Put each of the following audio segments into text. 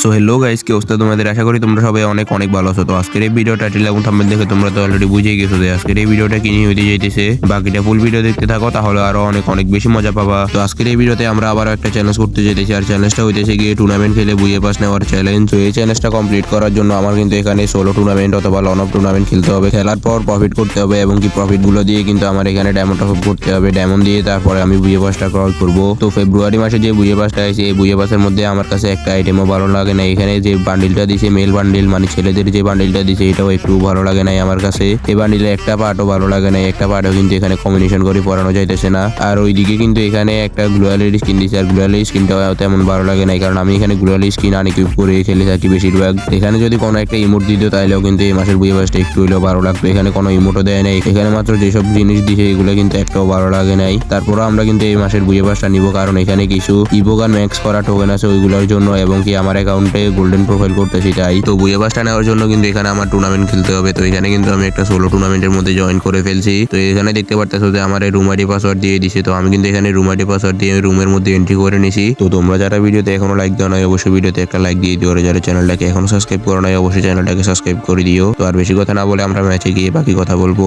So hello guys, কি অবস্থা তোমাদের? আশা করি তোমরা সবাই অনেক অনেক ভালো আছো। তো আজকের এই ভিডিও টাইটেল এবং থাম্বনেল দেখে তোমরা তো অলরেডি বুঝেই গেছো যে আজকের এই ভিডিওটা কি নিয়ে হইতে যাইতেছে। বাকিটা ফুল ভিডিও দেখতে থাকো, তাহলে আরো অনেক অনেক বেশি মজা পাবা। তো আজকের এই ভিডিওতে আমরা আবার একটা চ্যালেঞ্জ করতে যাইতেছি, আর চ্যালেঞ্জটা হইতেছে গিয়ে টুর্নামেন্ট খেলে বুয়ে পাস নেওয়ার চ্যালেঞ্জ। তো এই চ্যালেঞ্জটা কমপ্লিট করার জন্য আমার কিন্তু এখানে সোলো টুর্নামেন্ট অথবা লন অফ টুর্নামেন্ট খেলতে হবে। খেলার পর প্রফিট করতে হবে এবং কি প্রফিট গুলো দিয়ে কিন্তু আমার এখানে ডায়মন্ড টপ আপ করতে হবে। ডায়মন্ড দিয়ে তারপরে আমি বুয়ে পাসটা ক্রয় করবো। তো ফেব্রুয়ারি মাসে যে বুয়ে পাসটা আছে, এই বুয়ে পাসের মধ্যে আমার কাছে একটা আইটেমও ভালো লাগে না। এখানে যে বান্ডিলটা দিছে মেল বান্ডিল, মানে ছেলেদের যে বান্ডিলটা দিছে, এটাও একটু ভালো লাগে নাই আমার কাছে। এই বান্ডিলে একটা পার্টও ভালো লাগে নাই, একটা পার্টও কিন্তু এখানে কম্বিনেশন করে পড়ানো যাইতেছে না। আর ওইদিকে কিন্তু এখানে একটা গ্লোয়ালের স্কিন দিছে, আর গ্লোয়ালের স্কিনটা তেমন ভালো লাগে নাই, কারণ আমি এখানে গ্লোয়ালের স্কিন আনইকুইপ করে খেলে থাকি বেশিরভাগ। এখানে যদি কোনো একটা ইমোট দিত তাহলেও কিন্তু এই মাসের বুয়ে পাসটা একটু হইলেও ভালো লাগতো। এখানে কোনো ইমোটও দেয় নাই, এখানে মাত্র যেসব জিনিস দিছে এগুলো কিন্তু একটাও ভালো লাগে নাই। তারপরও আমরা কিন্তু এই মাসের বুয়ে পাসটা নিব, কারণ এখানে কিছু ইভোগান ম্যাক্স করা টোকেন আছে ওইগুলোর জন্য, এবং কি আমার অ্যাকাউন্টে গোল্ডেন প্রোফাইল করতেছি তাই। তো বুয়ে পাসটা নেওয়ার জন্য কিন্তু এখানে আমার টুর্নামেন্ট খেলতে হবে। তো এখানে কিন্তু আমি একটা সোলো টুর্নামেন্টের মধ্যে জয়েন করে ফেলছি। তো এখানে দেখতে পারতেছো যে আমার রুম আইডি পাসওয়ার্ড দিয়ে দিছে। তো আমি কিন্তু এখানে রুম আইডি পাসওয়ার্ড দিয়ে রুমের মধ্যে এন্ট্রি করে নিছি। তো তোমরা যারা ভিডিওতে এখনো লাইক দাও নাই, অবশ্যই ভিডিওতে একটা লাইক দিয়ে দিও। আর যারা চ্যানেলটাকে এখনো সাবস্ক্রাইব করো নাই, অবশ্যই চ্যানেলটাকে সাবস্ক্রাইব করে দিও। তো আর বেশি কথা না বলে আমরা ম্যাচে গিয়ে বাকি কথা বলবো।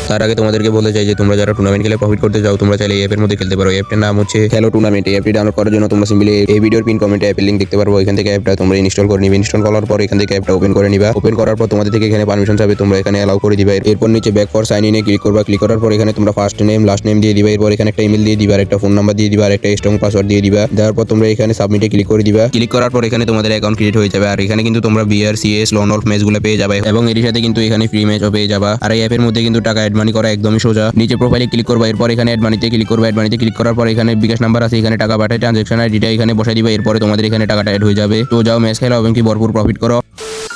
তার আগে তোমাদেরকে বলতে চাই যে তোমরা যারা টুর্নামেন্ট খেলে প্রফিট করতে চাও, তোমরা চাইলে এই অ্যাপের মধ্যে খেলতে পারো। অ্যাপটার নাম হচ্ছে হ্যালো টুর্নামেন্ট। এই অ্যাপটি ডাউনলোড করার জন্য তোমরা সিম্পলি এই ভিডিওর পিন কমেন্টে অ্যাপের লিংক দেখতে পারবো, এখান থেকে অ্যাপটা তোমরা ইনস্টল করে নিবে। ইনস্টল করার পর এখান থেকে অ্যাপটা ওপেন করে নিবা। ওপেন করার পর তোমাদের থেকে এখানে পারমিশন চাবে, তোমরা এখানে অ্যালাউ করে দিবা। এরপর নিচে ব্যাক ফর সাইন ইনে ক্লিক করবা। ক্লিক করার পর এখানে তোমরা ফার্স্ট নেম লাস্ট নেম দিয়ে দিবা। এরপর এখানে একটা ইমেল দিয়ে দিবা, আর একটা ফোন নাম্বার দিয়ে দিবা, আর একটা স্ট্রং পাসওয়ার্ড দিয়ে দিবা। দেওয়ার পর তোমরা এখানে সাবমিটে ক্লিক করে দিবা। ক্লিক করার পর এখানে তোমাদের অ্যাকাউন্ট ক্রিয়েট হয়ে যাবে। আর এখানে কিন্তু তোমরা বিআর সিএস লন অফ ম্যাচগুলো পেয়ে যাবে, এবং এর সাথে কিন্তু এখানে ফ্রি ম্যাচও পেয়ে যাবা। আর এই অ্যাপের মধ্যে কিন্তু টাকা অ্যাড মানি করা একদমই সোজা। নিচে প্রোফাইলে ক্লিক করবা, এরপর এখানে অ্যাড মানিতে ক্লিক করবা। অ্যাড মানিতে ক্লিক করার পর এখানে বিকাশ নাম্বার আছে, এখানে টাকা পাঠায় ট্রানজাকশন আইডিটা এখানে বসাই দিবা। এরপরে তোমাদের এখানে টাকাটা অ্যাড হয়ে যাবে। তো যাও ম্যাচ খেলাও এবং কি ভরপুর প্রফিট করো।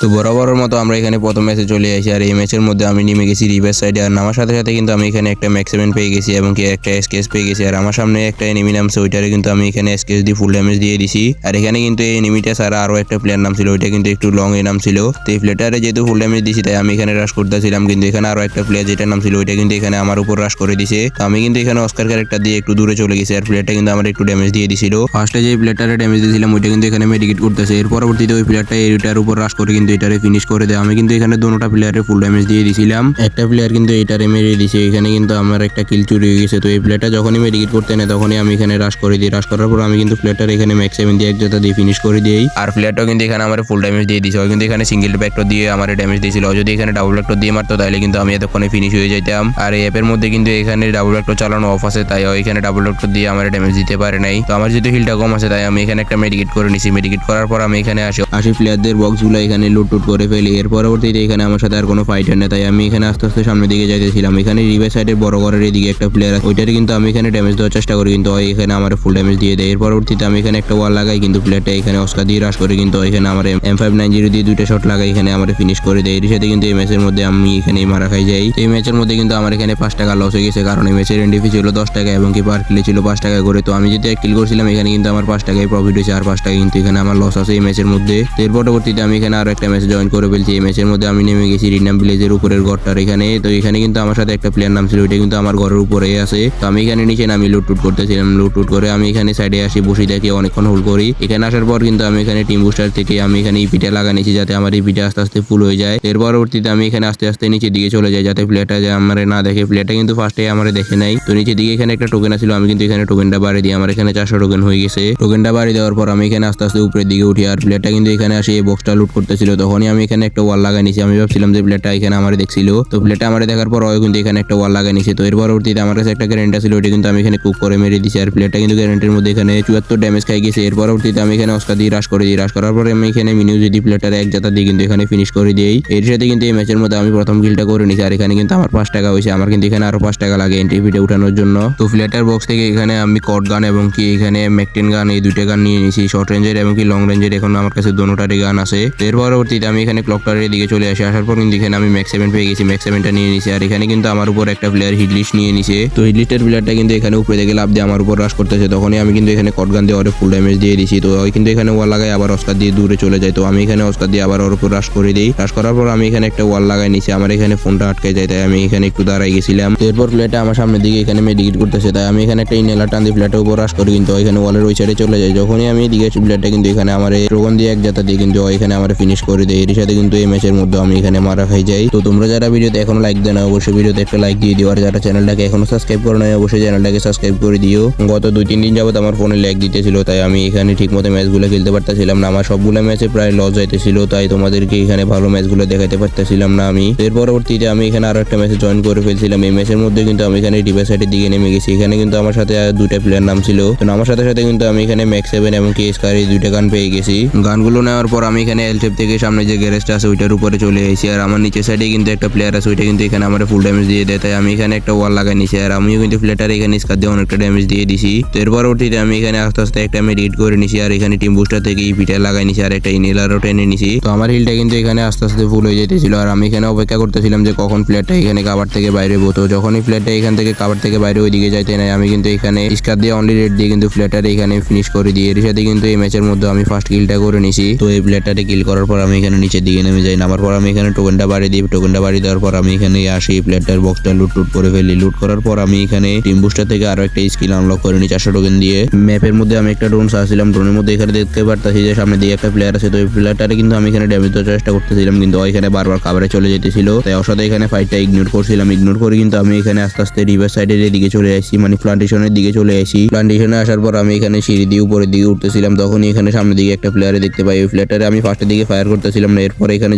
তো বরাবরের মতো আমরা এখানে প্রথম ম্যাচে চলে আসি, আর এই ম্যাচের মধ্যে আমি নেমে গেছি রিভার্স সাইডে। আর নামার সাথে সাথে কিন্তু আমি এখানে একটা ম্যাক্স 7 পেয়ে গেছি, এবং কি একটা এসকেস পেয়ে গেছি। আর আমার সামনে একটা এনিমি নামছে, ওইটারে কিন্তু আমি এখানে এসকেস দিয়ে ফুল ড্যামেজ দিয়ে দিছি। আর এখানে কিন্তু এই এনিমিটা ছাড়া আরো একটা প্লেয়ার নাম ছিল, ওইটা কিন্তু একটু লং এ নাম ছিল। তো এই প্লেয়ারে যেহেতু ফুল ড্যামেজ দিছি, তাই আমি এখানে রাশ করতেছিলাম, কিন্তু এখানে আরো একটা প্লেয়ার যেটা নাম ছিল ওইটা কিন্তু এখানে আমার উপর রাশ করে দিছে। তো আমি কিন্তু এখানে অস্কার ক্যারেক্টার দিয়ে একটু দূরে চলে গেছি, আর প্লেয়ারটা কিন্তু আমার একটু ড্যামেজ দিয়ে দিছিল। ফার্স্টে যে প্লেয়ারটারে ড্যামেজ দিয়েছিলাম ওইটা কিন্তু এখানে মেডিকেট করতেছে। এর পরবর্তীতে ওই প্লেয়ারটা এটার উপর রাশ করে কিন্তু এটারে ফিনিশ করে দেয়। আমি কিন্তু এখানে দুটোটা প্লেয়ারে ফুল ড্যামেজ দিয়ে দিছিলাম, একটা প্লেয়ার কিন্তু এটারে মেরে দিছে। এখানে কিন্তু আমার একটা কিল চুরি হয়ে গেছে। তো এই প্লেয়ারটা যখনই মেডিকেট করতে নেয় তখনই আমি এখানে রাশ করে দিই। রাশ করার পর আমি কিন্তু প্লেয়ারটার এখানে ম্যাক্স 7 দিয়ে এক জোতা দিয়ে ফিনিশ করে দিই। আর প্লেয়ারটাও কিন্তু এখানে আমার ফুল ড্যামেজ দিয়ে দিছে। কিন্তু এখানে সিঙ্গেল ব্যাক্টর দিয়ে আমার ড্যামেজ দিয়েছিল। যদি এখানে ডাবল ব্যাক্টর দিয়ে মারতো তাহলে কিন্তু আমি এতক্ষণে ফিনিশ হয়ে যেতাম। আর এই অ্যাপের মধ্যে কিন্তু এখানে ডাবল ব্যাক্টর চালানো অফ আছে, তাই এখানে ডাবল ব্যাক্টর দিয়ে আমার ড্যামেজ দিতে পারে নাই। তো আমার যেহেতু হিলটা কম আছে, তাই আমি এখানে একটা মেডিকেট করে নিছি। মেডিকেট করার পর আমি এখানে আসি প্লেয়ারদের বক্সগুলো এখানে লুট টুট করে ফেলি। এর পরবর্তীতে এখানে আমার সাথে আর কোনো ফাইটার নেই, তাই আমি এখানে আস্তে আস্তে সামনের দিকে যাইতেছিলাম। এখানে রিভার সাইডের বড় ঘরের এদিকে একটা প্লেয়ার আছে, ওইটারে কিন্তু আমি এখানে ড্যামেজ দেওয়ার চেষ্টা করি, কিন্তু এখানে আমার ফুল ড্যামেজ দিয়ে দেয়। এর পরবর্তীতে আমি এখানে একটা ওয়াল লাগাই, কিন্তু প্লেয়ারটা এখানে অস্কার দিয়ে রাশ করে কিন্তু এখানে আমার M590 দিয়ে দুইটা শট লাগাই, এখানে আমার ফিনিশ করে দেয়। এর সাথে কিন্তু এই ম্যাচের মধ্যে আমি এখানে মারা খাই যাই। এই ম্যাচের মধ্যে কিন্তু আমার এখানে 5 টাকা লস হয়ে গেছে, কারণ এই ম্যাচের এনডিপি ছিল 10 টাকা এবং কি পার কিলে ছিল 5 টাকা করে। তো আমি যেটা কিল করছিলাম এখানে কিন্তু আমার 5 টাকায় প্রফিট হয়েছে, আর 5 টাকা কিন্তু এখানে আমার লস আছে এই ম্যাচের মধ্যে। এর পরবর্তীতে আমি এখানে আরো একটা ম্যাচ জয়েন করে ফেলছি। এই ম্যাচের মধ্যে আমি নেমে গেছি রিনাম ভিলেজের উপরের ঘরটার এখানে। তো এখানে কিন্তু আমার সাথে একটা প্লেয়ার নাম ছিল, ওইটা কিন্তু আমার ঘরের উপরে আছে। তো আমি এখানে নিচে নামি লুট টুট করতেছিলাম। লুট টুট করে আমি এখানে সাইডে আসি, বসি দেখি অনেকক্ষণ হোল্ড করি। এখানে আসার পর কিন্তু আমি এখানে টিম বুস্টার থেকে আমি এখানে ইপিটা লাগা নিয়েছি, যাতে আমার ইপিটা আস্তে আস্তে ফুল হয়ে যায়। এর পরবর্তীতে আমি এখানে আস্তে আস্তে নিচের দিকে চলে যাই, যাতে প্লেয়ারটা যে আমার না দেখে। প্লেয়ারটা কিন্তু ফার্স্টে আমার দেখে নাই। তো নিচের দিকে এখানে একটা টোকেন ছিল, আমি কিন্তু এখানে টোকেনটা বাড়ি দিই। আমার এখানে 400 টোকেন হয়ে গেছে। টোকেনটা বাড়ি দেওয়ার পর আমি এখানে আস্তে আস্তে উপরের দিকে উঠি, আর প্লেয়ারটা কিন্তু এখানে আসে এই বক্সটা লুট করতেছিল। তখনই আমি এখানে একটা ওয়াল লাগাই নিছি। আমি ভাবছিলাম যে প্লেয়ারটা এখানে আমার দেখছিল। তো প্লেয়ারটা আমার দেখার পর ওই কিন্তু এখানে একটা ওয়াল লাগাই নিছে। তো এর পরবর্তীতে আমার কাছে একটা গ্যারেন্টি ছিল, ওইটা কিন্তু আমি এখানে কুক করে মেরে দিছি। আর প্লেয়ারটা কিন্তু গ্যারেন্টির মধ্যে এখানে 74 ড্যামেজ খাই গেছে। এর পরবর্তীতে আমি এখানে অস্কার দিয়ে রাশ করে দিই। রাশ করার পরে আমি এখানে মিনিউ যদি প্লেয়ারটারে এক জাতা দিয়ে কিন্তু এখানে ফিনিশ করে দিই। এর সাথে কিন্তু এই ম্যাচের মধ্যে আমি প্রথম কিলটা করে নিছি। আর এখানে কিন্তু আমার 5 টাকা হয়েছে। আমার কিন্তু এখানে আরো 5 টাকা লাগে এন্ট্রিভিটা উঠানোর জন্য। তো প্লেয়ারটার বক্স থেকে এখানে আমি কট গান এবং কি এখানে ম্যাকটেন গান, এই দুইটা গান নিয়ে নিছি, শর্ট রেঞ্জের এবং কি লং রেঞ্জের। এখন আমার কাছে দোনোটারই গান আছে। এর পরবর্তীতে পরবর্তীতে আমি এখানে ক্লক টাওয়ারের দিকে চলে আসি। আসার পর কিন্তু এখানে আমি ম্যাক্স 7 পেয়ে গেছি, ম্যাক্স 7টা নিয়ে নিছি। আর এখানে কিন্তু আমার উপর একটা প্লেয়ার হিট লিস্ট নিয়ে নিছে। তো হিট লিস্টের প্লেয়ারটা কিন্তু এখানে উপরে থেকে লাভ দিয়ে আমার উপর রাশ করতেছে। তখনই আমি কিন্তু এখানে কটগান দিয়ে ওরে ফুল ড্যামেজ দিয়ে দিছি। তো ওই কিন্তু এখানে ওয়াল লাগাই আবার অস্কার দিয়ে দূরে চলে যায়। তো আমি এখানে অস্কার দিয়ে আবার ওর উপর রাশ করে দিই। রাশ করার পর আমি এখানে একটা ওয়াল লাগাই নিছি। আমার এখানে ফোনটা আটকে যায়, তাই আমি এখানে একটু দাঁড়াই গেছিলাম। এরপর প্লেয়ারটা আমার সামনের দিকে এখানে মেডিকেট করতেছে, তাই আমি এখানে একটা ইনহেলার টান দিয়ে প্লেয়ারটার উপর রাশ করি, কিন্তু এখানে ওয়ালের ওই সাইডে চলে যায়। যখনই আমি এদিকে প্লেয়ারটা কিন্তু এখানে আমার ড্রাগন দিয়ে এক জাতা দিয়ে কিন্তু এখানে আমার ফিনিশ করে দেয়। এর সাথে কিন্তু এই ম্যাচের মধ্যে আমি এখানে মারা খাই যাই। তো তোমরা যারা ভিডিওতে এখনো লাইক দেন অবশ্যই ভিডিওতে একটা লাইক দিয়ে দিও। আর যারা চ্যানেলটাকে এখনো সাবস্ক্রাইব করে নাই অবশ্যই চ্যানেলটাকে সাবস্ক্রাইব করে দিও। গত 2-3 দিন যাবত আমার ফোনে ল্যাগ দিতেছিল, তাই আমি এখানে ঠিকমতো ম্যাচগুলো খেলতে পারতেছিলাম না। আমার সবগুলো ম্যাচে প্রায় লস যাইতেছিল, তাই তোমাদেরকে এখানে ভালো ম্যাচগুলো দেখাতে পারতেছিলাম না আমি। এর পরবর্তীতে আমি এখানে আরো একটা ম্যাচে জয়েন করে ফেলছিলাম। এই ম্যাচের মধ্যে কিন্তু আমি এখানে ডিফেন্স সাইডের দিকে নেমে গেছি। এখানে কিন্তু আমার সাথে দুইটা প্লেয়ার নাম ছিল। তো আমার সাথে সাথে কিন্তু আমি এখানে ম্যাক্স 7 এবং কেএসকার এই দুইটা গান পেয়ে গেছি। গানগুলো নেওয়ার পর আমি এখানে এল শেপ থেকে সামনে যে গ্যারেজটা আছে ওইটার উপরে চলে এসেছি। আর আমার নিচের সাইডে কিন্তু একটা প্লেয়ার আছে, ওইটা কিন্তু এখানে আমার ফুল ড্যামেজ দিয়ে দেয়। তাই আমি এখানে একটা ওয়াল লাগাই নিছি। আর আমিও কিন্তু প্লেটারে এখানে স্কার দিয়ে অনেকটা ড্যামেজ দিয়ে দিছি। তো এর পরবর্তীতে আমি এখানে আস্তে আস্তে একটা মেডিকেট করে নিছি। আর এখানে টিম বুস্টার থেকে ইপিটা লাগাই নিছি আর একটা ইনহেলারও টেনে নিছি। তো আমার হিলটা কিন্তু এখানে আস্তে আস্তে ফুল হয়ে যেতেছিল। আর আমি এখানে অপেক্ষা করতেছিলাম যে কখন প্লেয়ারটা এখানে কাভার থেকে বাইরে হতো। যখনই প্লেয়ারটা এখান থেকে কাভার থেকে বাইরে ওইদিকে যাইতে নাই, আমি কিন্তু এখানে স্কার দিয়ে অনলি রেড দিয়ে কিন্তু প্লেয়ারটা এখানে ফিনিশ করে দিই। এর সাথে কিন্তু এই ম্যাচের মধ্যে আমি ফার্স্ট কিলটা করে নিছি। তো এই প্লেয়ারটাকে কিল করার পর আমি এখানে নিচের দিকে নেমে যাই। নামার পর আমি এখানে টোকেনটা বাড়ি দিই। টোকেনটা বাড়ি দেওয়ার পর আমি এখানে আসি, প্লেয়ারটার বক্সটা লুট করে ফেলি। লুট করার পর আমি এখানে টিম বুস্টার থেকে আরো একটা স্কিল আনলক করে নিই 400 টোকেন দিয়ে। ম্যাপের মধ্যে আমি একটা ড্রোন চাচ্ছিলাম, ড্রোনের মধ্যে এখানে দেখতে পারতাছি যে সামনে দিয়ে একটা প্লেয়ার আছে। তো এই প্লেয়ারটারে কিন্তু আমি এখানে ড্যামেজ দেওয়ার চেষ্টা করতেছিলাম, কিন্তু এখানে বারবার কাভারে চলে যেতেছিল। তাই ওর সাথে এখানে ফাইটটা ইগনোর করছিলাম। ইগনোর করে কিন্তু আমি এখানে আস্তে আস্তে রিভার সাইডের দিকে চলে আসি, মানে প্লান্টেশনের দিকে চলে আসি। প্লান্টেশনে আসার পর আমি এখানে সিঁড়ি দিয়ে উপরের দিকে উঠতেছিলাম। তখনই এখানে সামনের দিকে একটা প্লেয়ারে দেখতে পাই। ওই প্লেয়ারটারে আমি ফার্স্টের দিকে ফায়ার করতেছিলাম না। এরপর এখানে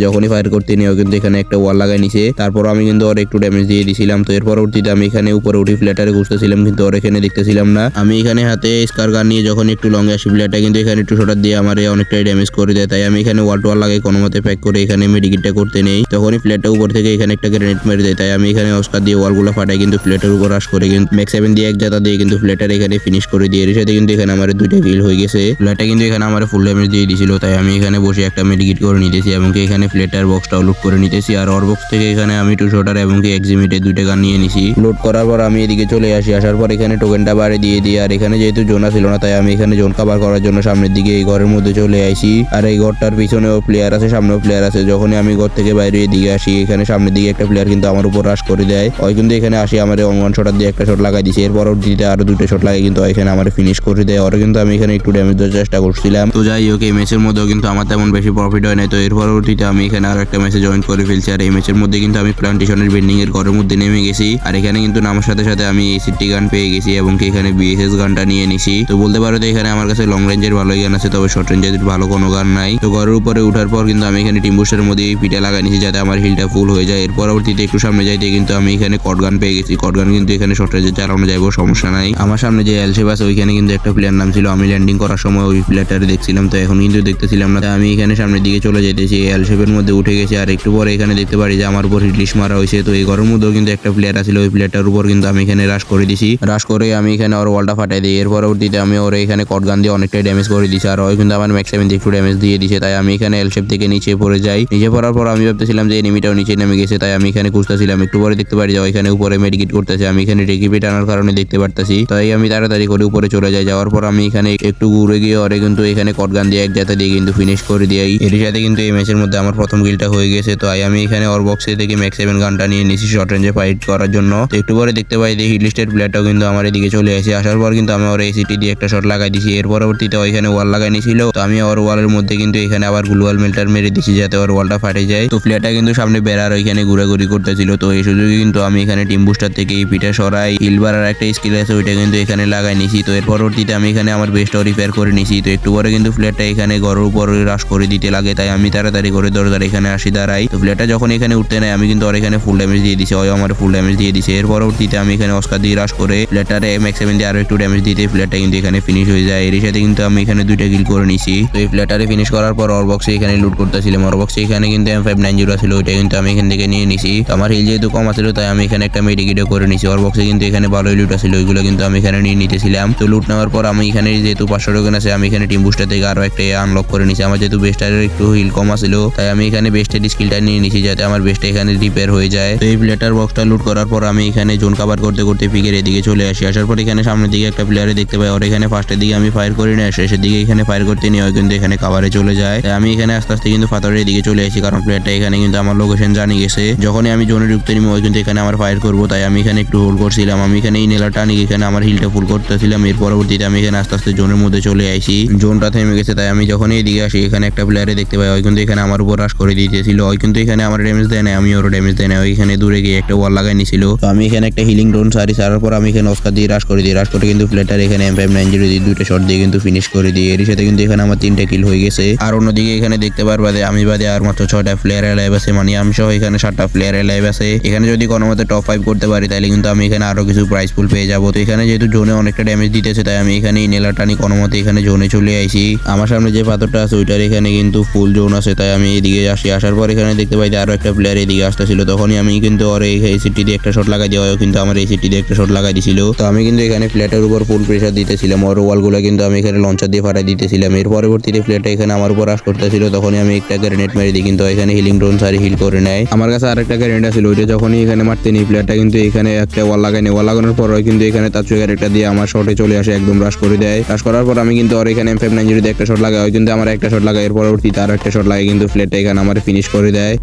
যখনই ফায়ার করতে নিয়ে কিন্তু এখানে একটা ওয়াল লাগাই নিছে। তারপর আমি কিন্তু ওর একটু ড্যামেজ দিয়ে দিছিলাম। তো এর পরবর্তীতে আমি এখানে উপরে উঠি প্লেয়ারটারে খুঁজতেছিলাম, কিন্তু ওর এখানে দেখতেছিলাম না। আমি এখানে হাতে স্কার গান নিয়ে যখন একটু লঙ্গে আসি, প্লেয়ারটা কিন্তু এখানে একটু শটার দিয়ে আমার অনেকটাই ড্যামেজ করে দেয়। তাই আমি এখানে ওয়াল টোয়াল লাগাই কোনো মতে প্যাক করে এখানে মেডিকেটটা করতে নেই। তখনই প্লেয়ারটা উপর থেকে এখানে একটা গ্রেনেড মেরে দেয়। তাই আমি এখানে অস্কার দিয়ে ওয়ালগুলো ফাটাই কিন্তু প্লেয়ারের উপর রাশ করে কিন্তু ম্যাক্স 7 দিয়ে এক জাতা দিয়ে কিন্তু প্লেয়ারটার এখানে ফিনিশ করে দিয়ে। এর সাথে কিন্তু এখানে আমার দুইটা কিল হয়ে গেছে। প্লেয়ারটা কিন্তু এখানে আমার ফুল ড্যামেজ দিয়ে দিছিল। তাই আমি এখানে বসে একটা মেডিকেট করে নিতেছি এবং এখানে প্লেয়ারটার বক্সটাও লুট করে নিতেছি। আর ওর বক্স থেকে এখানে আমি টু শটার এবং এক্সিমিটে দুইটা গান নিয়ে নিছি। লোড করার পর আমি এদিকে চলে আসি। আসার পর এখানে টোকেনটা বাড়ি দিয়ে দিই। আর এখানে যেহেতু জোনা ছিল না, তাই আমি এখানে জোন কভার করার জন্য সামনের দিকে এই ঘরের মধ্যে চলে আসি। আর এই ঘরটার পিছনেও প্লেয়ার আছে, সামনেও প্লেয়ার আছে। যখনই আমি ঘর থেকে বাইরে এদিকে আসি, এখানে সামনের দিকে একটা প্লেয়ার কিন্তু আমার উপর রাশ করে দেয়। ওই কিন্তু এখানে আসি আমার ওয়ান শটার দিয়ে একটা শট লাগাই দিছি। এর পরবর্তীতে আরো দুটো শট লাগে কিন্তু এখানে আমার ফিনিশ করে দেয়। ওরা কিন্তু আমি এখানে একটু ড্যামেজ দেওয়ার চেষ্টা করছিলাম। তো যাই হোক, এই ম্যাচের মধ্যেও কিন্তু আমার তেমন বেশি প্রফিট হয় নাই। তো এর পরবর্তীতে আমি এখানে আরো একটা ম্যাচে জয়েন করে ফেলছি। আর এই ম্যাচের মধ্যে কিন্তু আমি প্লান্টেশনের বেন্ডিং এর ঘরের মধ্যে নেমে গেছি। আর এখানে কিন্তু নামার সাথে সাথে আমি এসিটি গান পেয়ে গেছি এবং এখানে বিএসএস গানটা নিয়ে নিছি। তো বলতে পারো তো এখানে আমার কাছে লং রেঞ্জের ভালোই গান আছে, তবে শর্ট রেঞ্জের ভালো কোনো গান নাই। তো ঘরের উপরে উঠার পর কিন্তু আমি এখানে টিম বুস্টারের মধ্যে পিঠা লাগাই নিছি যাতে আমার হিলটা ফুল হয়ে যায়। এর পরবর্তীতে একটু সামনে যাইতে কিন্তু আমি এখানে কট গান পেয়ে গেছি। কট গান কিন্তু এখানে শর্ট রেঞ্জে চালানো যাইব, সমস্যা নাই। আমার সামনে যে এল শেপ আছে ওইখানে কিন্তু একটা প্লেয়ার নাম ছিল। আমি ল্যান্ডিং করার সময় ওই প্লেয়ারটারে দেখছিলাম, তো এখন কিন্তু দেখতেছিলাম না। আমি এখানে সামনের দিকে চলে যেতেছি, এল শেপের মধ্যে উঠে গেছি। আর একটু পরে এখানে দেখতে পারি যে আমার উপর হিটলিশ মারা হয়েছে। তো এই ঘরের মধ্যেও কিন্তু একটা প্লেয়ার আছিল, ওই প্লেয়ারটার উপর কিন্তু আমি এখানে রাশ করে দিছি। রাশ করে আমি এখানে ওর ওয়ালটা ফাটাই দিই। এর পরবর্তীতে আমি ওর এখানে কট গান দিয়ে অনেকটাই ড্যামেজ করে দিছি। আর ওই কিন্তু আমার ম্যাক্স 7 দিয়ে একটু ড্যামেজ দিয়ে দিছে। তাই আমি এখানে এল শেপ থেকে নিচে পড়ে যাই। নিচে পড়ার পর আমি ভাবতেছিলাম যে এনিমিটাও নিচে নেমে গেছে, তাই আমি এখানে খুঁজতেছিলাম। একটু পরে দেখতে পারি যে ওইখানে উপরে মেডিকেট করতেছে। আমি এখানে রেকিপি টানার কারণে দেখতে পারতাছি, তাই আমি তাড়াতাড়ি করে উপরে চলে যাই। যাওয়ার পর আমি এখানে একটু ঘুরে গিয়ে ওরে কিন্তু এখানে কট গান দিয়ে এক জাতা দিয়ে কিন্তু ফিনিশ করে দিই। এর সাথে কিন্তু এই ম্যাচের মধ্যে আমার প্রথম কিলটা হয়ে গেছে। তো আমি এখানে ওর বক্সে থেকে ম্যাক্স 7 গানটা নিয়ে নিছি শর্ট রেঞ্জে ফাইট করার জন্য। তো একটু পরে দেখতে পাই যে হিট লিস্টের প্লেয়ারটাও কিন্তু আমার এদিকে চলে আসে। আসার পর কিন্তু আমি ওর এসিটি দিয়ে একটা শট লাগাই দিছি। এর পরবর্তীতে ওইখানে ওয়াল লাগাই নিছিল। তো আমি ওর ওয়ালের মধ্যে কিন্তু এখানে আবার গ্লুয়াল মেল্টার মেরে দিছি যাতে ওর ওয়ালটা ফাটে যায়। তো প্লেয়ারটা কিন্তু সামনে বেড়ার ওইখানে ঘুরাঘুরি করতেছিল। তো এই সুযোগে কিন্তু আমি এখানে টিম বুস্টার থেকে এই পিঠা সরাই হিলবার আর একটা স্কিল আছে ওইটা কিন্তু এখানে লাগাই নিছি। তো এর পরবর্তীতে আমি এখানে আমার বেস্টটাও রিপেয়ার করে নিছি। তো একটু পরে কিন্তু প্লেয়ারটা এখানে ঘরের উপর রাশ করে দিতে লাগে, তাই আমি তাড়াতাড়ি করে দরজার এখানে আসি দাঁড়াই। তো প্লেয়ারটা যখন এখানে উঠতে নেয় আমি কিন্তু ওর এখানে ফুল ড্যামেজ দিয়ে দিছি। ওই আমার ফুল ড্যামেজ দিয়ে দিছে। এর পরবর্তীতে আমি এখানে অস্কার দিয়ে রাশ করে প্লেয়ারটারে ম্যাক্স 7 দিয়ে আরো একটু ড্যামেজ দিতে প্লেয়ারটা কিন্তু এখানে ফিনিশ হয়ে যায়। এর সাথে কিন্তু আমি এখানে দুইটা কিল করে নিছি। তো এই প্লেয়ারটারে ফিনিশ করার পর ওর বক্সে এখানে লুট করতেছিলাম। ওর বক্সে এখানে কিন্তু M590 ছিল, ওইটা কিন্তু আমি এখান থেকে নিয়ে নিছি। তো আমার হিল যেহেতু কম আছিল তাই আমি এখানে একটা মেডিকেটও করে নিছি। ওর বক্সে কিন্তু এখানে ভালোই লুট আছিল, ওইগুলো কিন্তু আমি এখানে নিয়ে নিতেছিলাম। তো লুট নেওয়ার পর আমি এখানে যেহেতু 500 টোকেন আছে আমি এখানে টিম বুস্টার থেকে আরো একটা আনলক করে নিছি। আমার যেহেতু বেস্টারের একটু হিল কম ছিল, তাই আমি এখানে বেস্টের স্কিলটা নিয়ে নিছি যাতে আমার বেস্ট এখানে রিপেয়ার হয়ে যায়। তো এই প্লেটার বক্সটা লুট করার পর আমি এখানে জোন কভার করতে করতে পিকের এদিকে চলে আসি। আসার পর এখানে সামনের দিকে একটা প্লেয়ারে দেখতে পাই, আর এখানে ফার্স্টের দিকে আমি ফায়ার করি না, শেষের দিকে এখানে ফায়ার করতে নিয়ে কিন্তু এখানে কাভারে চলে যায়। তাই আমি এখানে আস্তে আস্তে কিন্তু পাথরের দিকে চলে আসি, কারণ প্লেয়ারটা এখানে কিন্তু আমার লোকেশন জানি গেছে। যখনই আমি জোনে ঢুকতে নিব ওই কিন্তু এখানে আমার ফায়ার করবো, তাই আমি এখানে একটু হোল্ড করছিলাম। আমি এখানে এই নেলাটা নিয়ে এখানে আমার হিলটা ফুল করতেছিলাম। এর পরবর্তীতে আমি এখানে আস্তে আস্তে জোনের মধ্যে চলে আইছি, জোনটা থেমে গেছে। তাই আমি যখন এইদিকে আসি এখানে একটা প্লেয়ারে দেখতে পাই, ওই কিন্তু এখানে আমার উপর রাশ করে দিতেছিল। ওই কিন্তু এখানে আমার ড্যামেজ দেয় না, আমি ওর ড্যামেজ দেয় না, ওইখানে দূরে গিয়ে একটা ওয়াল লাগাই নিছিল। তো আমি এখানে একটা হিলিং ড্রোন সারার পর আমি এখানে অস্কার দিয়ে রাশ করে দিই। রাশ করে কিন্তু প্লেটার এখানে M590 দিয়ে দুইটা শট দিয়ে কিন্তু ফিনিশ করে দিই। এর সাথে কিন্তু এখানে আমার 3টা কিল হয়ে গেছে। আর অন্যদিকে এখানে দেখতে পারবা যে আমি বাদে আর মাত্র 6টা প্লেয়ার লাইভ আছে, মানে আমি সহ এখানে 7টা প্লেয়ার লাইভ আছে। এখানে যদি কোনো মতে টপ 5 করতে পারি তাহলে কিন্তু আমি এখানে আরো কিছু প্রাইজ ফুল পেয়ে যাবো। তো এখানে যেহেতু জোনে অনেকটা ড্যামেজ দিতেছে তাই আমি এখানে এই নেলাটা নিয়ে কোনো মতে এখানে জোনে চলে আইছি। আমার সামনে যে পাথরটা আছে ওইটার এখানে কিন্তু ফুল জোন আছে, তাই আমি এদিকে আসি। আসার পর এখানে দেখতে পাই যে আরো একটা প্লেয়ার এদিকে আসতেছিল। তখনই আমি কিন্তু ওর এই সিটি দিয়ে একটা শট লাগাই দেওয়া, কিন্তু আমার এই সিটি দিয়ে একটা শট লাগাই দিছিল। তো আমি কিন্তু এখানে প্লেটের উপর ফুল প্রেসার দিতেছিলাম, ওর ওয়ালগুলো কিন্তু আমি এখানে লঞ্চার দিয়ে ফাটাই দিতেছিলাম। এর পরবর্তীতে প্লেটটা এখানে আমার উপর রাশ করতেছিল, তখনই আমি একটা গ্রেনেড মেরে দিই, কিন্তু এখানে হিলিং ড্রোন সারি হিল করে নেয়। আমার কাছে আরেকটা গ্রেনেড ছিল, ওইটা যখনই এখানে মারতে নিই প্লেটটা কিন্তু এখানে একটা ওয়াল লাগাই নেই। ওয়াল লাগানোর পর কিন্তু এখানে তার চুয়ার একটা দিয়ে আমার শটে চলে আসে, একদম রাশ করে দেয়। রাশ করার পর আমি কিন্তু ওর এখানে M590 দিয়ে একটা শট লাগাই, ওই কিন্তু আমার একটা শট লাগাই। এর পরবর্তীতে আর একটা শট লাগে কিন্তু প্লেটটা এখানে আমার ফিনিশ করে দেয়।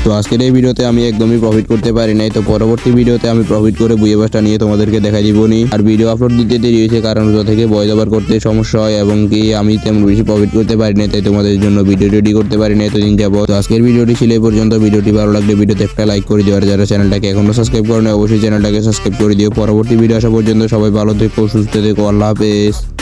তো আজকের এই ভিডিওতে আমি একদমই প্রফিট করতে পারি নাই, তো পরবর্তী ভিডিওতে আমি প্রফিট করে বুয়ে বাসটা নিয়ে তোমাদেরকে দেখাই দিবনি। আর ভিডিও আপলোড দিতে দেরি হয়েছে কারণ ওটা থেকে ভয়েস ওভার করতে সমস্যা হয়, এবং কি আমি তেমন বেশি প্রফিট করতে পারি না, তাই তোমাদের জন্য ভিডিও রেডি করতে পারি না এতদিন যাবো। তো আজকের ভিডিওটি ছিল এই পর্যন্ত। ভিডিওটি ভালো লাগলে ভিডিওতে একটা লাইক করে দিও, আর যারা চ্যানেলটাকে এখনো সাবস্ক্রাইব করে না অবশ্যই চ্যানেলটাকে সাবস্ক্রাইব করে দিও। পরবর্তী ভিডিও আসা পর্যন্ত সবাই ভালো থেকো, সুস্থ থেকো, আল্লাহ হাফেজ।